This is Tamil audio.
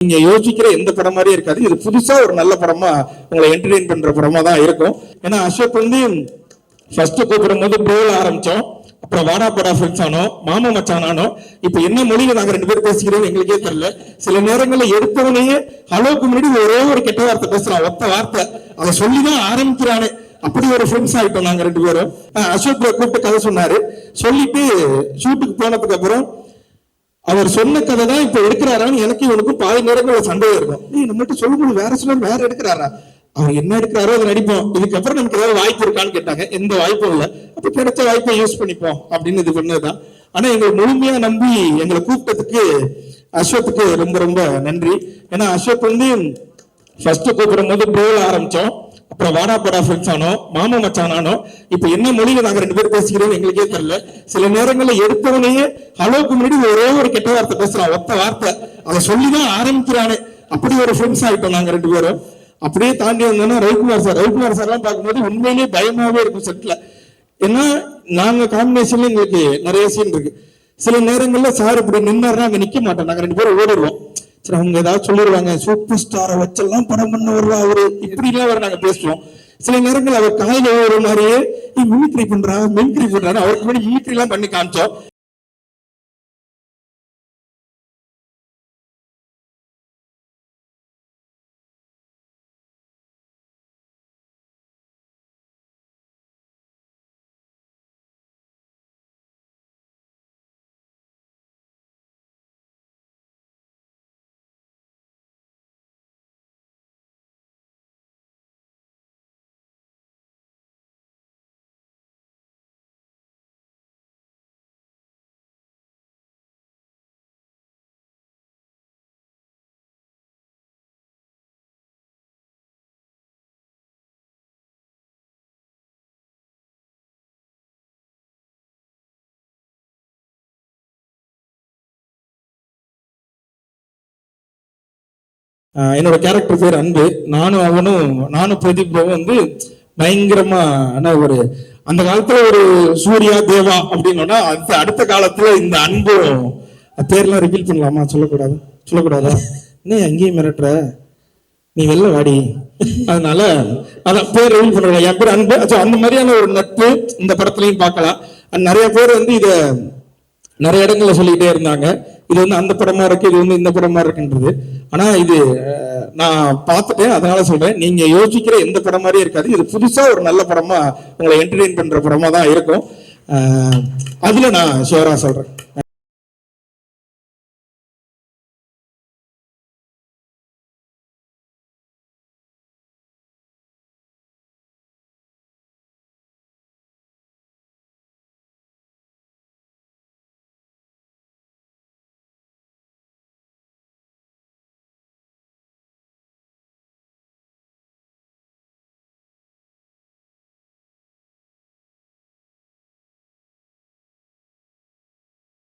நீங்க யோசிக்கிற எந்த படம் மாதிரியே இருக்காது. இது புதுசா ஒரு நல்ல படமா உங்களை என்டர்டெயின் பண்ற படமா தான் இருக்கும். ஏன்னா அசோக் வந்து ஃபர்ஸ்ட் கூப்பிடும் போது ப்ரோல ஆரம்பிச்சோம், அப்புறம் வாடா படா ஃப்ரெண்ட்ஸ் ஆனோம், மாமா மச்சான் ஆனோம். இப்ப என்ன மொழியில நாங்க 2 பேரும் பேசிக்கிறோம் எங்களுக்கே தெரியல. சில நேரங்கள்ல எடுத்தவனையே ஹலோக்கு முன்னாடி ஒரே ஒரு கெட்ட வார்த்தை பேசுறான், ஒத்த வார்த்தை, அதை சொல்லிதான் ஆரம்பிக்கிறானே. அப்படி ஒரு ஃப்ரெண்ட்ஸ் ஆயிட்டோம் நாங்க 2 பேரும். அசோக் கூப்பிட்டு கதை சொன்னாரு. சொல்லிட்டு ஷூட்டுக்கு போனதுக்கு அப்புறம் அவர் சொன்ன கதை தான் இப்ப எடுக்கிறாரான்னு எனக்கு இவனுக்கும் பாதி நேரங்கள் சந்தேகம் இருக்கும். நம்மகிட்ட சொல்லும்போது வேற சிலர் வேற எடுக்கிறாரா, அவர் என்ன எடுக்கிறாரோ அதை நடிப்போம், இதுக்கப்புறம் நமக்கு ஏதாவது வாய்ப்பு இருக்கான்னு கேட்டாங்க. எந்த வாய்ப்பும் இல்லை. அப்ப கிடைச்ச வாய்ப்பை யூஸ் பண்ணிப்போம் அப்படின்னு இது பண்ணதுதான். ஆனா எங்களை முழுமையா நம்பி எங்களை கூப்பிட்டதுக்கு அசோக்குக்கு ரொம்ப ரொம்ப நன்றி. ஏன்னா அசோக் வந்து ஃபர்ஸ்ட் கூப்பிடும் போது ப்ரோல ஆரம்பிச்சோம், அப்புறம் வாடா படா ஃப்ரெண்ட்ஸ் ஆனோம், மாமா மச்சான் ஆனோம். இப்ப என்ன மொழியில நாங்க 2 பேரும் பேசிக்கிறோம் எங்களுக்கே தெரியல. சில நேரங்கள்ல எடுத்தவனையே ஹலோக்கு முன்னாடி ஒரே ஒரு கெட்ட வார்த்தை பேசுறான், ஒத்த வார்த்தை, அதை சொல்லிதான் ஆரம்பிக்கிறானே. அப்படி ஒரு ஃப்ரெண்ட்ஸ் ஆயிட்டோம் நாங்க 2 பேரும். அப்படியே தாண்டி வந்தோம்னா ரவிக்குமார் சார் எல்லாம் பார்க்கும்போது உண்மையிலேயே பயமாவே இருக்கும் செட்ல. ஏன்னா நாங்க காம்பினேஷன்ல எங்களுக்கு நிறைய சீன் இருக்கு. சில நேரங்கள்ல சார் இப்படி நின்னாருன்னா அங்க நிக்க மாட்டோம், நாங்க 2 பேரும் ஓடிடுவோம். சரி அவங்க ஏதாவது சொல்லிடுவாங்க, சூப்பர் ஸ்டாரை வச்செல்லாம் படம் பண்ண வருவா அவரு, இப்படி எல்லாம் வர நாங்க பேசுவோம். சில நேரங்கள் அவர் காலையில ஒரு மாதிரியே மிமிக்ரி பண்றாரு அவருக்கு முன்னாடி மிமிக்ரி எல்லாம் பண்ணி காமிச்சோம். என்னோட கேரக்டர் பேர் அன்பு. நானும் பிரதீப் வந்து பயங்கரமா ஒரு அந்த காலத்துல ஒரு சூர்யா தேவா அப்படின்னா அடுத்த காலத்துல இந்த அன்பு பேர்லாம் ரிவீல் பண்ணலாமா? சொல்லக்கூடாதா? என்ன அங்கேயும் மிரட்டுற, நீ வெளில வாடி. அதனால அதான் பேர் ரிவீல் பண்றேன். என் பேர் அன்பு. அந்த மாதிரியான ஒரு நட்பு இந்த படத்துலயும் பார்க்கலாம். நிறைய பேர் வந்து இத நிறைய இடங்கள்ல சொல்லிக்கிட்டே இருந்தாங்க, இது வந்து அந்த படமா இருக்கு, இது வந்து இந்த படமா இருக்குன்றது. ஆனா இது நான் பார்த்துட்டேன், அதனால சொல்றேன். நீங்க யோசிக்கிற எந்த படம் மாதிரியே இருக்காது. இது புதுசா ஒரு நல்ல படமா உங்களை என்டர்டெயின் பண்ற படமா தான் இருக்கும். அதுல நான் ஷியரா சொல்றேன்.